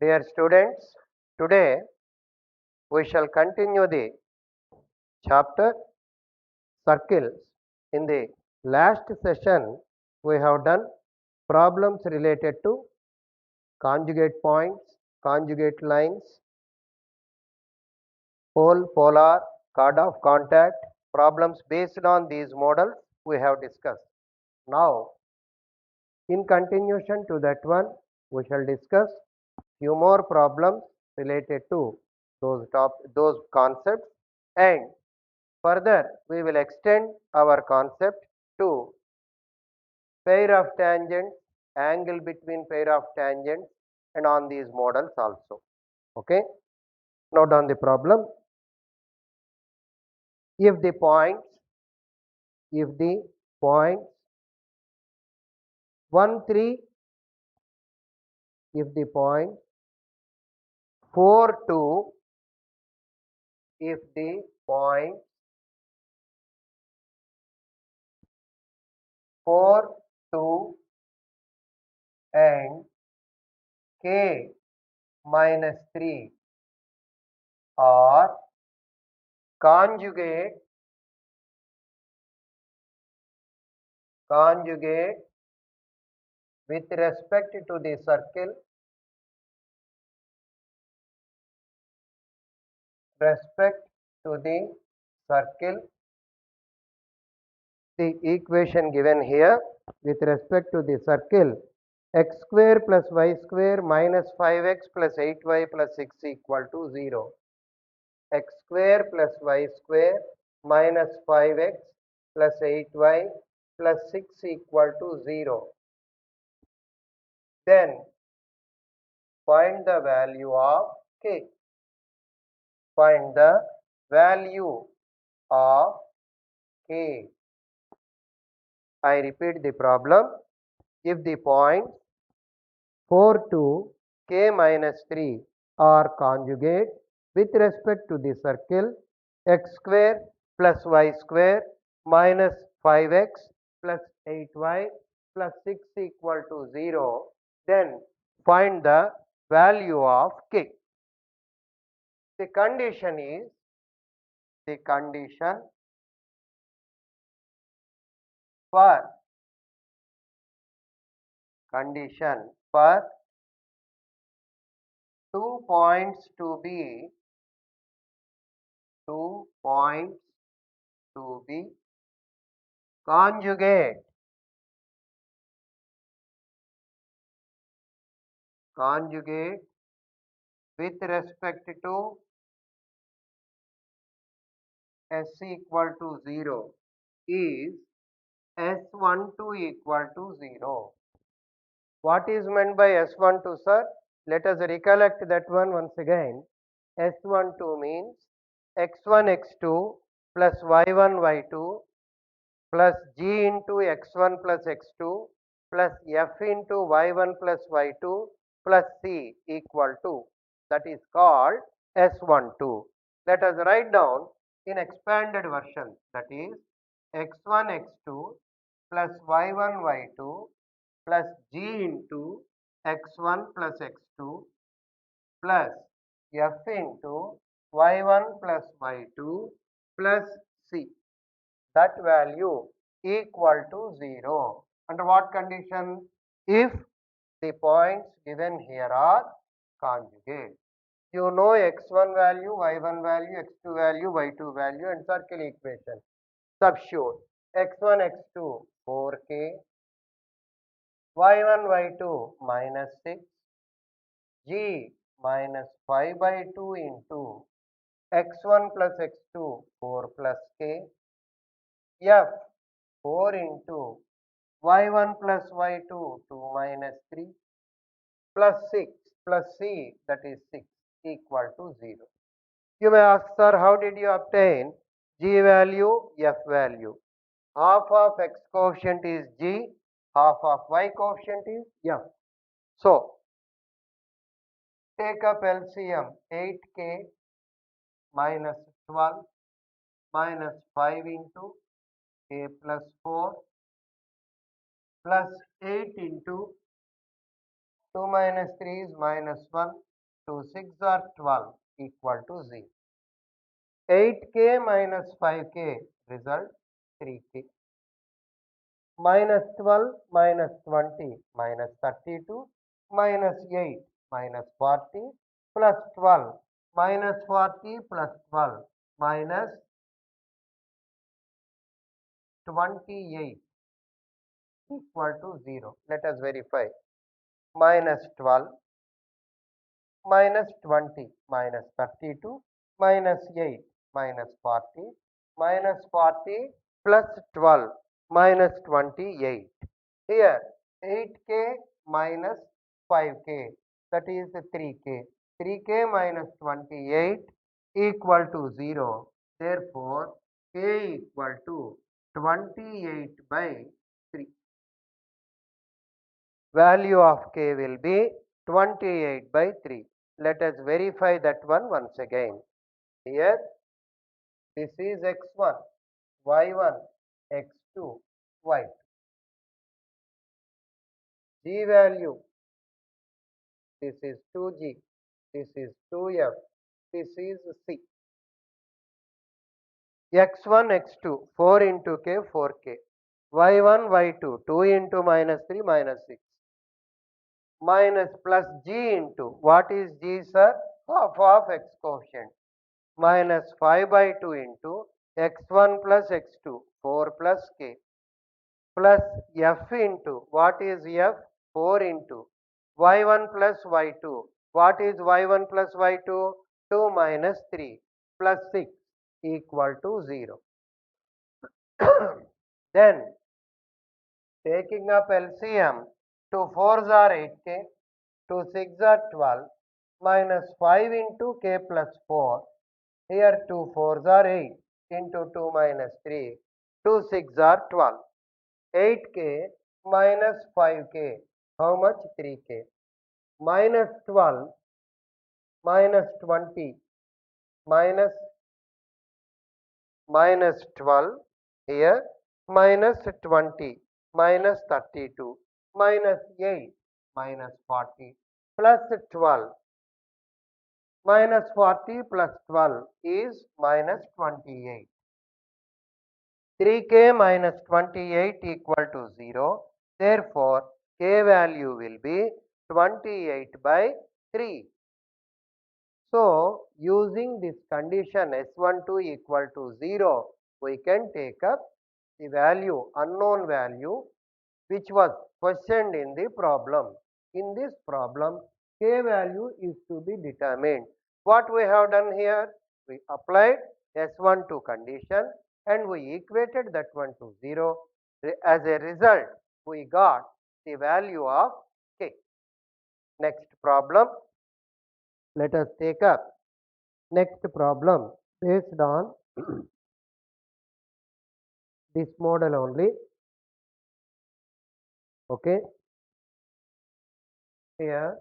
Dear students, today we shall continue the chapter circles. In the last session, we have done problems related to conjugate points, conjugate lines, pole, polar, card of contact, problems based on these models we have discussed. Now, in continuation to that one, we shall discuss few more problems related to those concepts, and further we will extend our concept to pair of tangents, angle between pair of tangents, and on these models also. Okay, note on the problem. If the points if the points 1 3, if the point 4 2, if the point 4 2 and k minus 3 are conjugate with respect to the circle, the equation given here with respect to the circle, x square plus y square minus 5x plus 8y plus 6 equal to 0. X square plus y square minus 5x plus 8y plus 6 equal to 0. Then find the value of k. Find the value of k. I repeat the problem. If the points 4 2, k minus 3 are conjugate with respect to the circle x square plus y square minus 5x plus 8y plus 6 equal to 0, then find the value of k. The condition is the condition for 2 points to be conjugate with respect to s equal to 0 is S12 equal to 0. What is meant by S12, sir? Let us recollect that one once again. S12 means x1 x2 plus y1 y2 plus g into x1 plus x2 plus f into y1 plus y2 plus c equal to, that is called S12. Let us write down in expanded version, that is x1 x2 plus y1 y2 plus g into x1 plus x2 plus f into y1 plus y2 plus c. That value equal to 0. Under what condition? If the points given here are conjugate. You know x1 value, y1 value, x2 value, y2 value, and circle equation. Substitute x1 x2 4k, y1 y2 minus 6, g minus 5 by 2 into x1 plus x2 4 plus k, f 4 into y1 plus y2 2 minus 3 plus 6 plus c, that is 6 equal to 0. You may ask, sir, how did you obtain g value, f value? Half of x coefficient is g, half of y coefficient is f. So, take up LCM 8k minus 12 minus 5 into k plus 4 plus 8 into 2 minus 3 is minus 1. 2 6 are 12 equal to 0. 8k minus 5k result 3k. Minus 12 minus 20 minus 32 minus 8 minus 40 plus 12 minus 40 plus 12 minus 28 equal to 0. Let us verify. Minus 12 minus 20 minus 32 minus 8 minus 40 minus 40 plus 12 minus 28. Here 8k minus 5k, that is 3k. 3k minus 28 equal to 0. Therefore, k equal to 28 by 3. Value of k will be 28 by 3. Let us verify that one once again. Here, this is x1, y1, x2, y2. G value, this is 2g, this is 2f, this is c. x1, x2, 4 into k, 4k. y1, y2, 2 into minus 3, minus 6. Minus plus g into, what is g, sir? Half of x quotient. Minus 5 by 2 into x1 plus x2, 4 plus k, plus f into, what is f? 4 into y1 plus y2. What is y1 plus y2? 2 minus 3 plus 6 equal to 0. Then taking up LCM, 2 4s are 8k, 2 6 are 12, minus 5 into k plus 4. Here 2 4s are 8 into 2 minus 3, 2 6 are 12. 8k minus 5k, how much? 3k. Minus 12 minus 20 minus 12 here, minus 20 minus 32 minus 8 minus 40 plus 12. Minus 40 plus 12 is minus 28. 3k minus 28 equal to 0. Therefore, k value will be 28 by 3. So, using this condition S12 equal to 0, we can take up the value, unknown value, which was questioned in the problem. In this problem, k value is to be determined. What we have done here? We applied S12 condition and we equated that one to 0. As a result, we got the value of k. Next problem, let us take up next problem based on this model only. Okay, here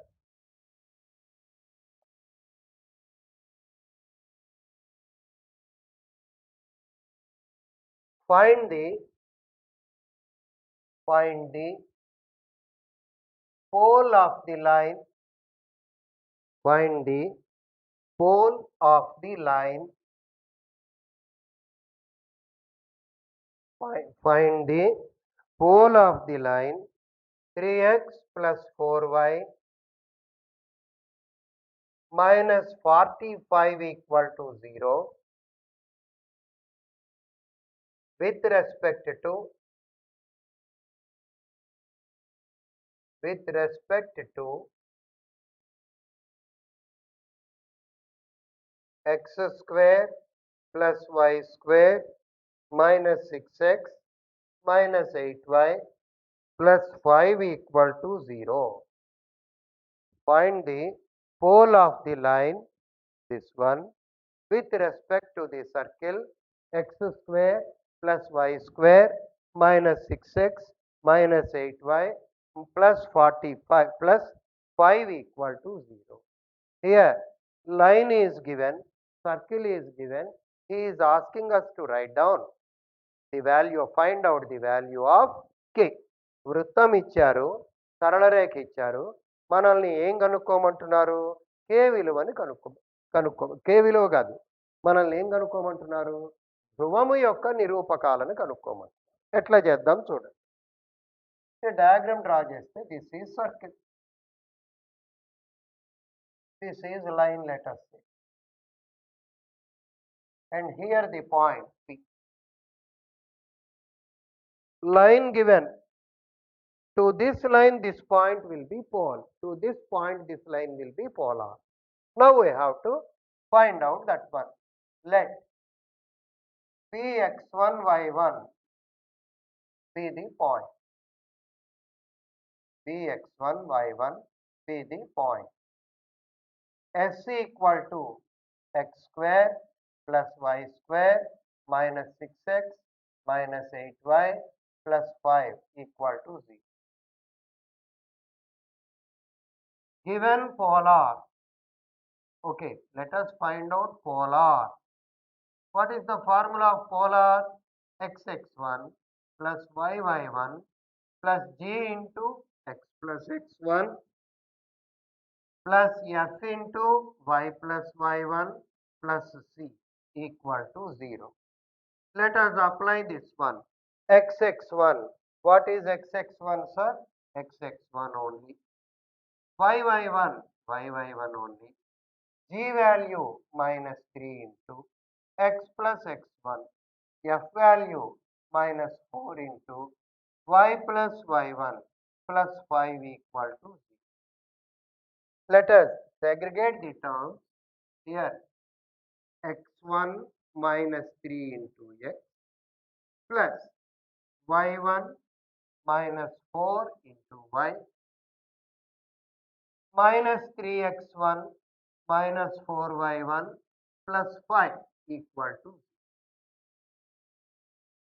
find the pole of the line, find the pole of the line, find the pole of the line 3x plus 4y minus 45 equal to 0 with respect to x square plus y square minus 6x minus 8y plus 5 equal to 0. Find the pole of the line, this one, with respect to the circle x square plus y square minus 6x minus 8y plus 45 plus 5 equal to 0. Here line is given, circle is given, he is asking us to write down the value, find out the value of k. వృత్తం ఇచ్చారు, సరళ రేఖ ఇచ్చారు, మనల్ని ఏం కనుక్కోమంటున్నారు? కే విలువని కే విలువ కాదు. మనల్ని ఏం కనుక్కోమంటున్నారు? ధ్రువము యొక్క నిరూపకాలను కనుక్కోమంటున్నారు. ఎట్లా చేద్దాం చూడండి. డయాగ్రామ్ డ్రా చేస్తే this is circle. This is line, let us say. And here the point P. Line given. To this line, this point will be pole. To this point, this line will be polar. Now we have to find out that one. Let Px1, y1 be the point. Px1, y1 be the point. S equal to x square plus y square minus 6x minus 8y plus 5 equal to 0. Given polar, okay, let us find out polar. What is the formula of polar? Xx1 plus yy1 plus g into x plus x1 plus f into y plus y1 plus c equal to 0. Let us apply this one. Xx1. What is xx1, sir? Xx1 only. yy1 only. G value minus 3 into x plus x1. F value minus 4 into y plus y1 plus 5 equal to 0. Let us segregate the terms here. X1 minus 3 into x plus y1 minus 4 into y minus 3x1 minus 4y1 plus 5 equal to 0.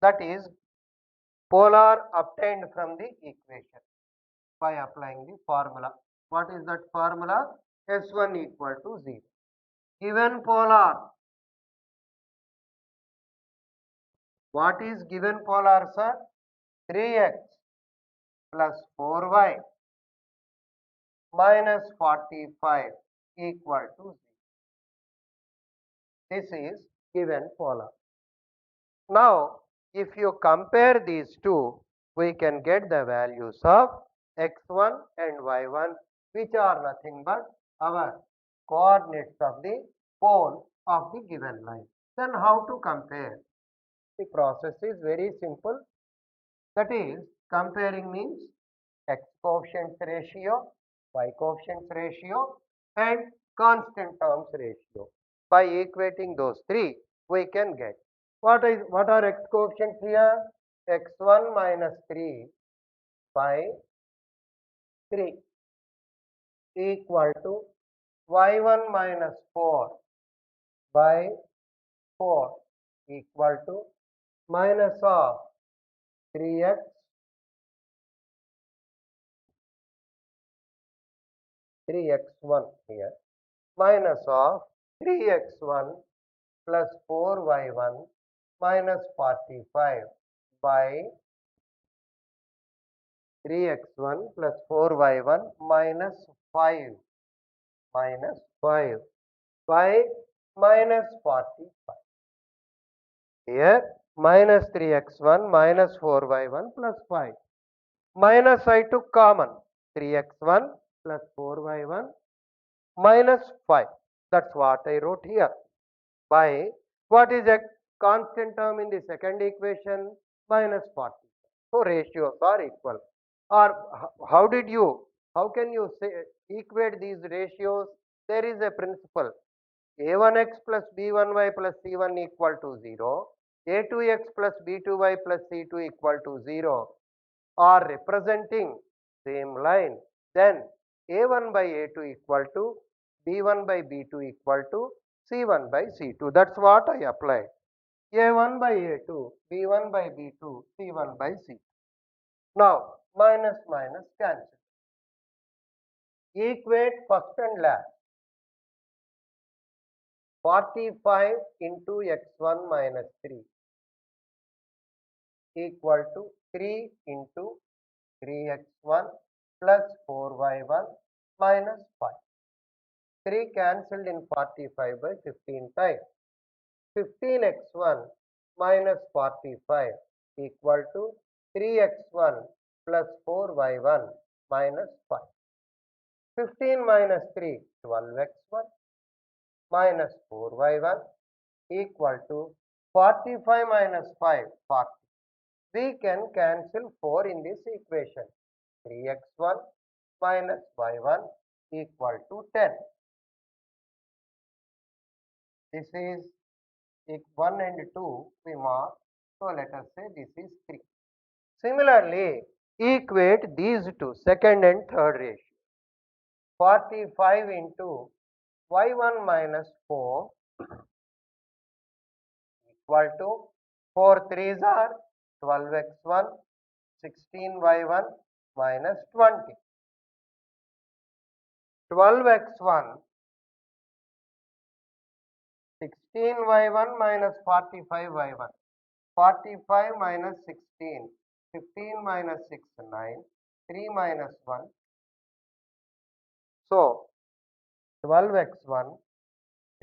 That is polar obtained from the equation by applying the formula. What is that formula? S1 equal to 0. Given polar. What is given polar, sir? 3x plus 4y minus 45 equal to 0. This is given polar. Now, if you compare these two, we can get the values of x1 and y1, which are nothing but our coordinates of the pole of the given line. Then how to compare? The process is very simple. That is, comparing means x coefficients ratio, y coefficients ratio, and constant terms ratio. By equating those three, we can get what are x coefficients here? X1 minus 3 by 3 equal to y1 minus 4 by 4 equal to minus of 3x here minus of 3x1 plus 4y1 minus 45 by 3x1 plus 4y1 minus 5 by minus 45. Here minus 3x1 minus 4y1 plus 5. Minus I took common. 3x1 plus 4y1 minus 5. That's what I wrote here. By what is a constant term in the second equation? Minus 40. So ratios are equal. Or how can you say equate these ratios? There is a principle. A1x plus B1y plus C1 equal to 0. A2x plus B2y plus C2 equal to 0 are representing same line. Then A1 by A2 equal to B1 by B2 equal to C1 by C2. That's what I applied. A1 by A2, B1 by B2, C1 by C2. Now, minus minus cancel. Equate first and last. 45 into x1 minus 3 equal to 3 into 3x1 plus 4y1 minus 5. 3 cancelled in 45 by 15 times. 15x1 minus 45 equal to 3x1 plus 4y1 minus 5. 15 minus 3, 12x1 minus 4y1 equal to 45 minus 5, 40. We can cancel 4 in this equation. 3x1 minus y1 equal to 10. This is if 1 and 2 we mark. So let us say this is 3. Similarly, equate these two, second and third ratio. 45 into y1 minus 4 equal to 4 3s are 12x1, 16y1 minus 20. 12x1, 16y1 minus 45y1. 45 minus 16, 15 minus 6, 9, 3 minus 1. So, 12x1,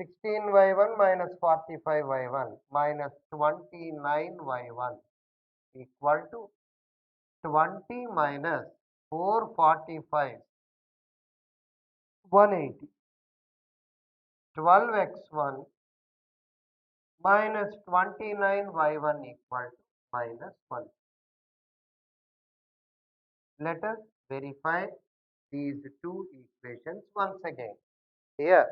16y1 minus 45y1 minus 29y1 equal to 20 minus 445, 180. 12x1 minus 29y1 equal to minus 1. Let us verify these two equations once again. Here,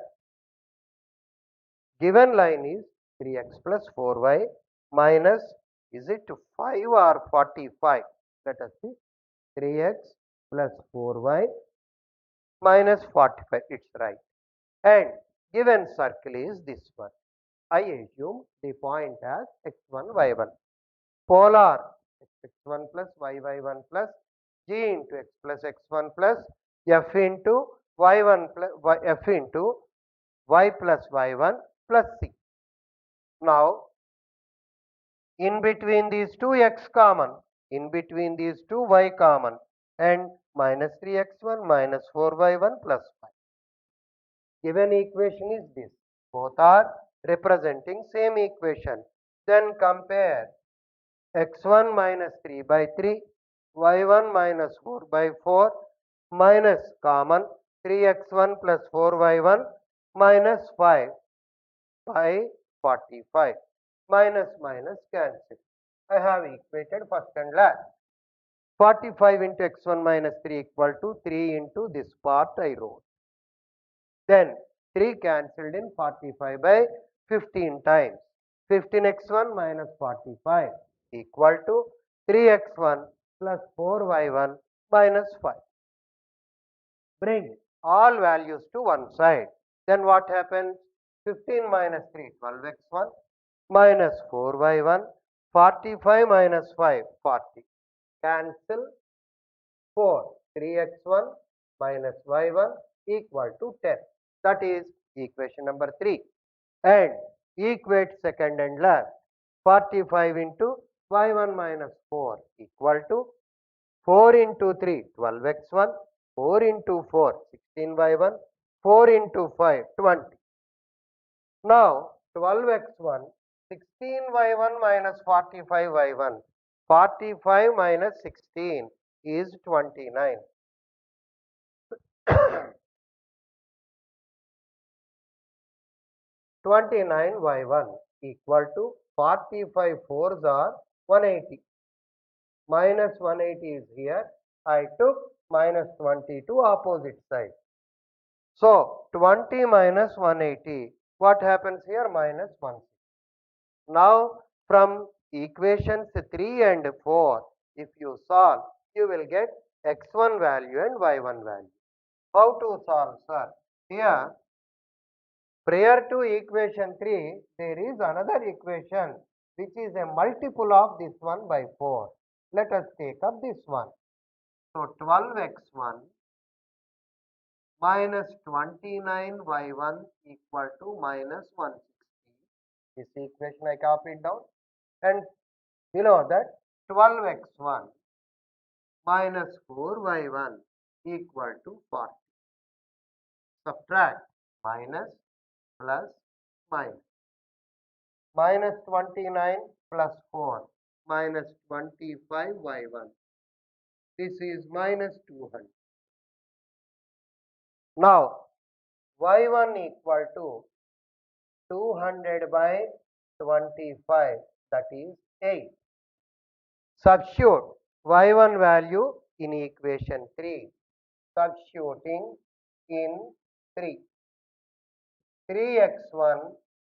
given line is 3x plus 4y minus, is it 5 or 45? Let us see. 3x plus 4y minus 45. It's right. And given circle is this one. I assume the point as x1, y1. Polar x1 plus y1 plus g into x plus x1 plus f into y1 plus f into y plus y1 plus c. Now, in between these two x common, in between these two y common, and minus 3x1 minus 4y1 plus 5. Given equation is this. Both are representing same equation. Then compare x1 minus 3 by 3, y1 minus 4 by 4, minus common 3x1 plus 4y1 minus 5 by 45. Minus minus cancel. I have equated first and last. 45 into x1 minus 3 equal to 3 into this part I wrote. Then 3 cancelled in 45 by 15 times. 15x1 minus 45 equal to 3x1 plus 4y1 minus 5. Bring all values to one side. Then what happens? 15 minus 3, 12x1 minus 4y1, 45 minus 5, 40. Cancel 4, 3x1 minus y1 equal to 10. That is equation number 3. And equate second and last. 45 into y1 minus 4 equal to 4 into 3, 12x1, 4 into 4, 16y1, 4 into 5, 20. Now, 12x1, 16y1 minus 45y1, 45 minus 16 is 29. 29y1 equal to 45 4s are 180. Minus 180 is here. I took minus 20 to opposite side. So 20 minus 180. What happens here? Minus 1. Now from equations 3 and 4, if you solve, you will get x1 value and y1 value. How to solve, sir? Here, prior to equation 3, there is another equation which is a multiple of this one by 4. Let us take up this one. So 12x1 minus 29y1 equal to minus 160. This equation I copied down. And below that 12x1 minus 4y1 equal to 40. subtract minus plus minus. Minus 29 plus 4 minus 25y1. This is minus 200. Now y1 equal to 200 by 25, that is 8. Substitute y1 value in equation 3. Substituting in 3. 3x1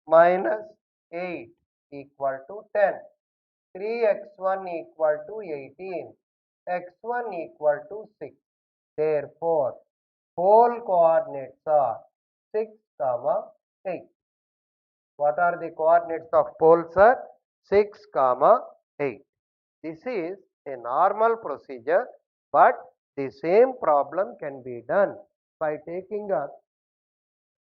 minus 8 equal to 10. 3x1 equal to 18. x1 equal to 6. Therefore, pole coordinates are 6, 8. What are the coordinates of poles, sir? 6, 8. This is a normal procedure, but the same problem can be done by taking up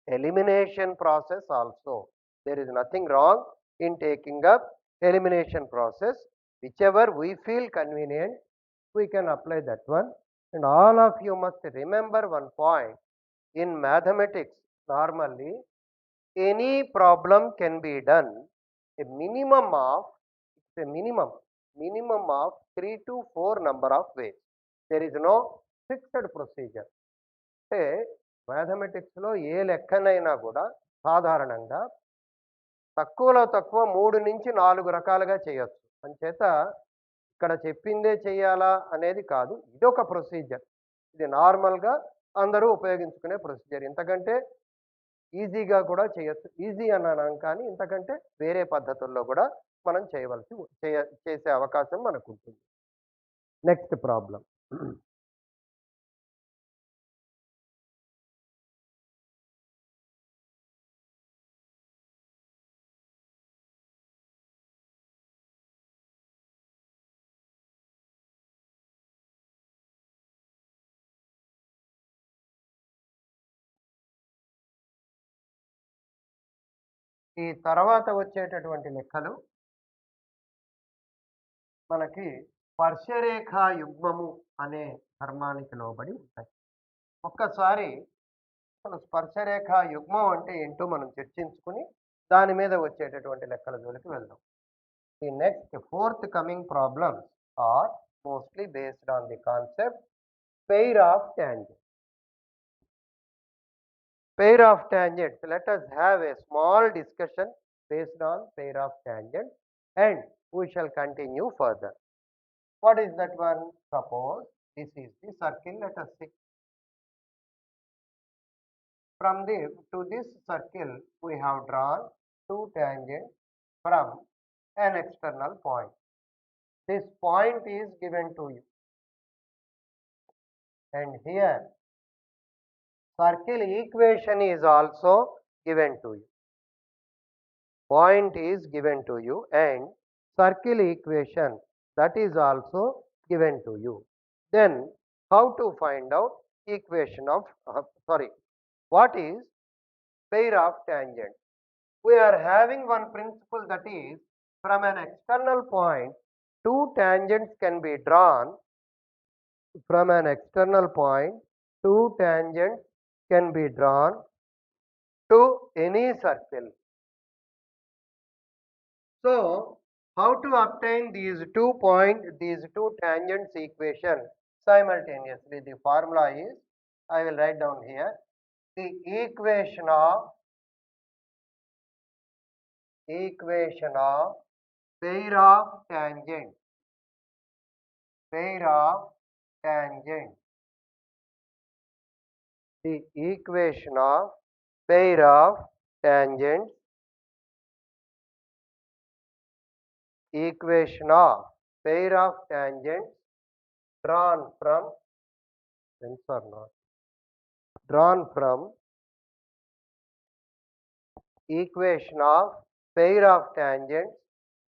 elimination process also. There is nothing wrong in taking up elimination process. Whichever we feel convenient, we can apply that one. And all of you must remember one point. In mathematics, normally, any problem can be done a minimum of 3 to 4 number of ways. There is no fixed procedure. అంటే మ్యాథమెటిక్స్లో ఏ లెక్కనైనా కూడా సాధారణంగా తక్కువలో తక్కువ 3 నుంచి 4 రకాలుగా చేయొచ్చు. అంచేత ఇక్కడ చెప్పిందే చేయాలా అనేది కాదు. ఇదొక ప్రొసీజర్. ఇది నార్మల్గా అందరూ ఉపయోగించుకునే ప్రొసీజర్. ఇంతకంటే ఈజీగా కూడా చేయొచ్చు. ఈజీ అన్నాను కానీ ఇంతకంటే వేరే పద్ధతుల్లో కూడా మనం చేసే అవకాశం మనకు ఉంటుంది. Next problem. ఈ తర్వాత వచ్చేటటువంటి లెక్కలు మనకి స్పర్శరేఖా యుగ్మము అనే ధర్మానికి లోబడి ఉంటాయి. ఒక్కసారి అసలు స్పర్శరేఖా యుగ్మం అంటే ఏంటో మనం చర్చించుకుని దాని మీద వచ్చేటటువంటి లెక్కల జోలికి వెళ్దాం. The next fourth coming problems are mostly based on the concept pair of tangents. Pair of tangents. Let us have a small discussion based on pair of tangents and we shall continue further. What is that one? Suppose this is the circle, let us see. From to this circle we have drawn two tangents from an external point. This point is given to you. And here circle equation is also given to you. Point is given to you and circle equation that is also given to you. Then how to find out equation of what is pair of tangents? We are having one principle, that is from an external point two tangents can be drawn. From an external point two tangents can be drawn to any circle. So how to obtain these two tangents equation simultaneously? The formula is, I will write down here, the equation of pair of tangents. Pair of tangents. The equation of pair of tangents. Equation of pair of tangents drawn from equation of pair of tangents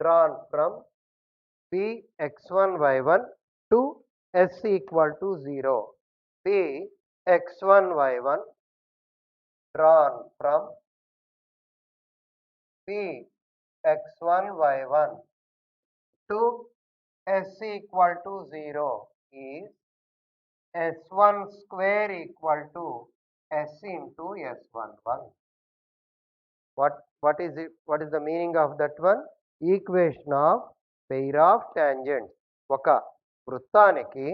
drawn from P x1 y1 to s equal to 0. P x1 y1 drawn from P x1 y1 to s equal to 0 is s1 square equal to S into S11. What is it? What is the meaning of that one? Equation of pair of tangents. ఒక వృత్తానికి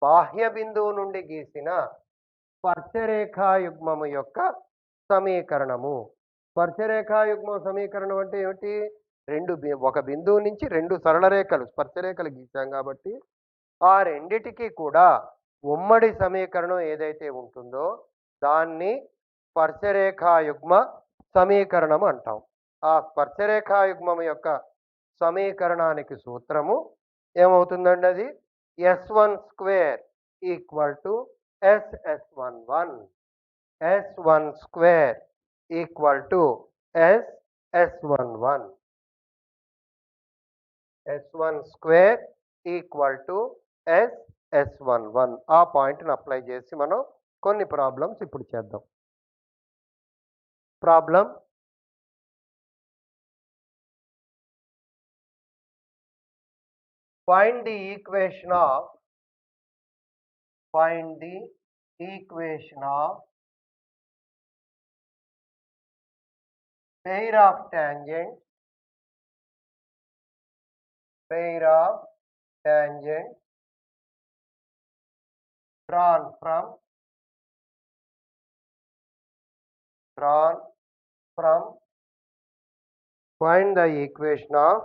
బాహ్య బిందువు నుండి గీసిన స్పర్శరేఖాయుగ్మము యొక్క సమీకరణము. స్పర్శరేఖాయుగ్మం సమీకరణం అంటే ఏమిటి? ఒక బిందువు నుంచి రెండు సరళ రేఖలు స్పర్శరేఖలు గీసాం కాబట్టి ఆ రెండిటికి కూడా ఉమ్మడి సమీకరణం ఏదైతే ఉంటుందో దాన్ని స్పర్శరేఖాయుగ్మ సమీకరణం అంటాం. ఆ స్పర్శరేఖాయుగ్మం యొక్క సమీకరణానికి సూత్రము ఏమవుతుందండి? అది S1 square equal to SS11. S1 square equal to SS11. S1 square equal to SS11. ఆ పాయింట్ని అప్లై చేసి మనం కొన్ని ప్రాబ్లమ్స్ ఇప్పుడు చేద్దాం. Problem find the equation of pair of tangents drawn from find the equation of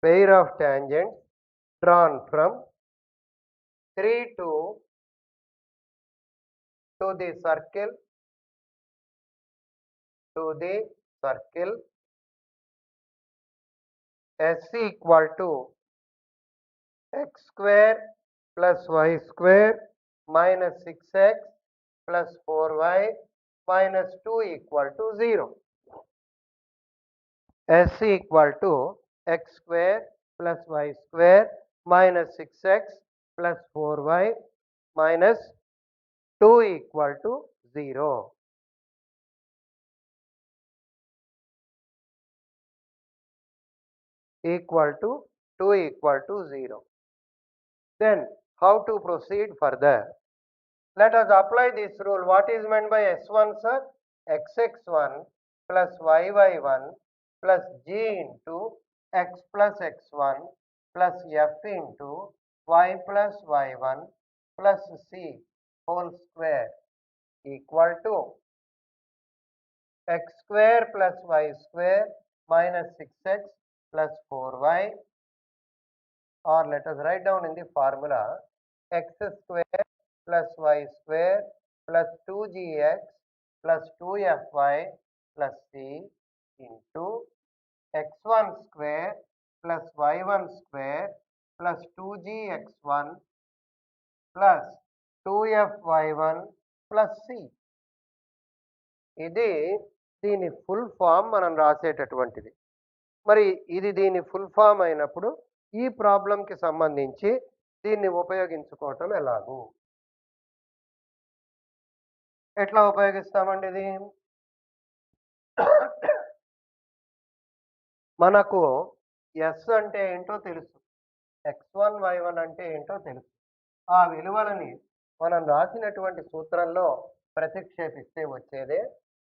pair of tangents drawn from 3 to the circle S equal to x square plus y square minus 6x plus 4y minus 2 equal to 0. S equal to x square plus y square minus 6x plus 4y minus 2 equal to 0. Equal to 2 equal to 0. Then how to proceed further? Let us apply this rule. What is meant by S1, sir? Xx1 plus Yy1 plus G into x plus x1 plus F into y plus y1 plus C whole square equal to x square plus y square minus 6x plus 4y, or let us write down in the formula x square plus y square plus 2gx plus 2fy plus c into x1 square plus y1 square plus 2gx1 plus 2fy1 plus c. ఇది దీని full form మనం రాసేటటువంటిది. మరి ఇది దీని full form అయినప్పుడు ఈ ప్రాబ్లంకి సంబంధించి దీన్ని ఉపయోగించుకోవటం ఎలాగూ? ఎట్లా ఉపయోగిస్తామండి ఇది? మనకు S అంటే ఏంటో తెలుసు, x1 y1 అంటే ఏంటో తెలుసు. ఆ విలువలని మనం రాసినటువంటి సూత్రంలో ప్రతిక్షేపిస్తే వచ్చేదే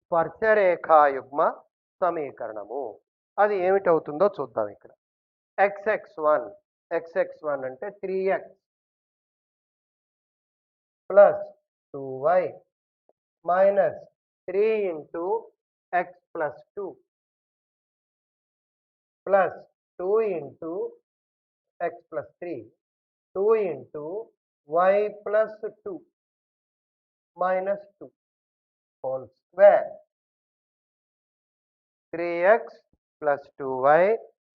స్పర్శరేఖాయుగ్మ సమీకరణము. అది ఏమిటవుతుందో చూద్దాం. ఇక్కడ xx1 అంటే 3x plus 2y minus 3 into x plus 2 plus 2 into x plus 3, 2 into y plus 2 minus 2 whole square. 3x plus 2y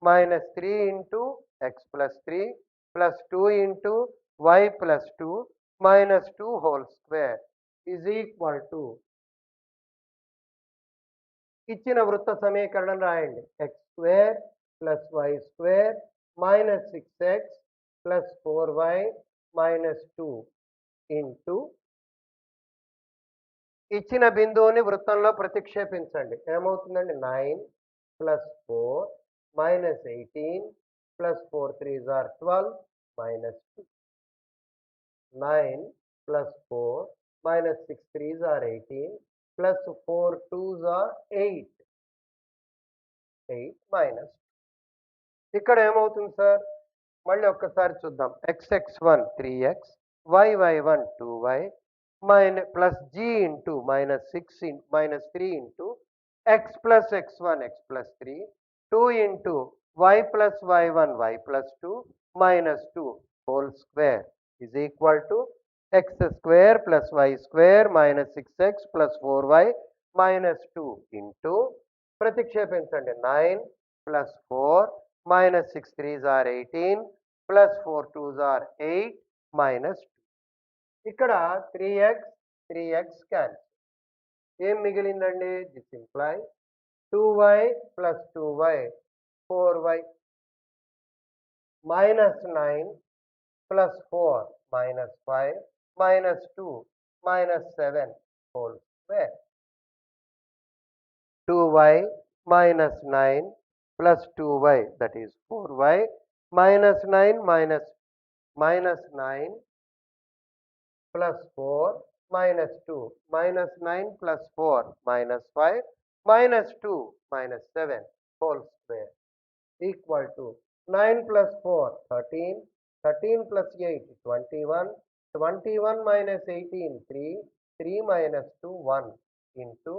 minus 3 into x plus 3 plus 2 into y plus 2 minus 2 whole square is equal to ఇచ్చిన వృత్త సమీకరణం రాయండి. x square plus y square minus 6x plus 4y minus 2 into ఇచ్చిన బిందువుని వృత్తంలో ప్రతిక్షేపించండి. ఏమవుతుందండి? 9 plus 4 minus 18 plus 4 3s are 12 minus 2. 9 plus 4 minus 6 3s are 18 plus 4 2s are 8. 8 minus. ఇక్కడ ఏమవుతుంది sir? మళ్ళీ ఒక్కసారి చూద్దాం. xx1 3x, yy1 2y, plus g into minus 3 into x plus x1 x plus 3, 2 into y plus y1 y plus 2 minus 2 whole square is equal to x square plus y square minus 6x plus 4y minus 2 into ప్రతిక్షేపించండి 9 plus 4 minus 6 3s are 18 plus 4 2s are 8 minus 2. ఇక్కడ 3x 3x cancel. ఏం మిగిలిందండి? This implies 2y plus 2y 4y minus 9 plus 4 minus 5 minus 2 minus 7 whole square. 2y minus 9 plus 2y, that is 4y minus 9 minus 9 plus 4 minus 2 minus 9 plus 4 minus 5 minus 2 minus 7 whole square equal to 9 plus 4 13, 13 plus 8 21, 21 minus 18 3, 3 minus 2 1 into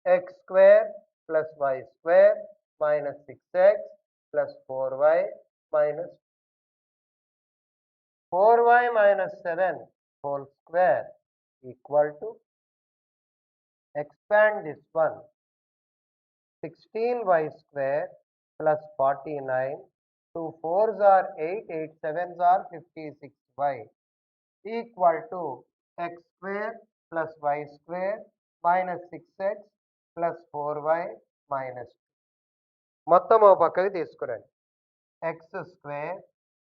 x square plus y square minus 6x plus 4y minus 4y minus 7 whole square equal to, expand this one, 16y square plus 49, 2 4s are 8, 8 7s are 56y equal to x square plus y square minus 6x plus 4y minus 2. మొత్తం ఓ పక్కకి తీసుకురండి. x square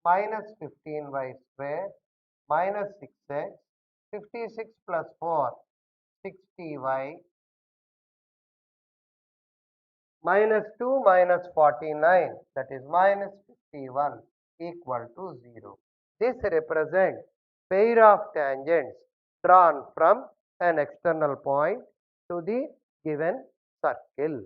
minus 15y square minus 6x, 56 plus 4 60y minus 2 minus 49, that is minus 51 equal to 0. This represents pair of tangents drawn from an external point to the given circle.